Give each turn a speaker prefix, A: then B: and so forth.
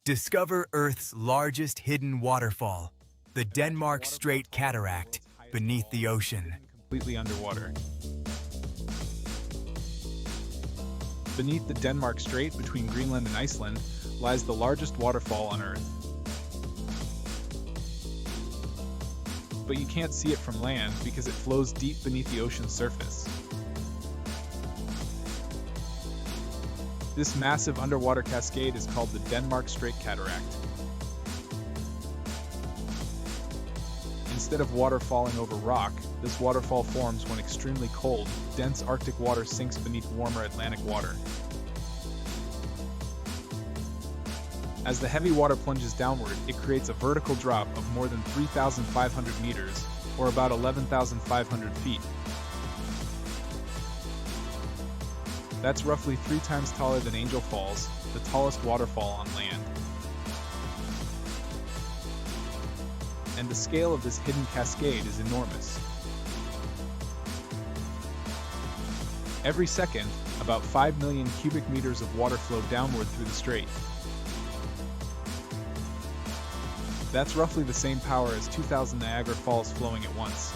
A: Discover Earth's largest hidden waterfall, the Denmark Strait Cataract, beneath the ocean.
B: Completely underwater. Beneath the Denmark Strait between Greenland and Iceland lies the largest waterfall on Earth. But you can't see it from land because it flows deep beneath the ocean's surface. This massive underwater cascade is called the Denmark Strait Cataract. Instead of water falling over rock, this waterfall forms when extremely cold, dense Arctic water sinks beneath warmer Atlantic water. As the heavy water plunges downward, it creates a vertical drop of more than 3,500 meters, or about 11,500 feet. That's roughly 3 times taller than Angel Falls, the tallest waterfall on land. And the scale of this hidden cascade is enormous. Every second, about 5 million cubic meters of water flow downward through the strait. That's roughly the same power as 2,000 Niagara Falls flowing at once.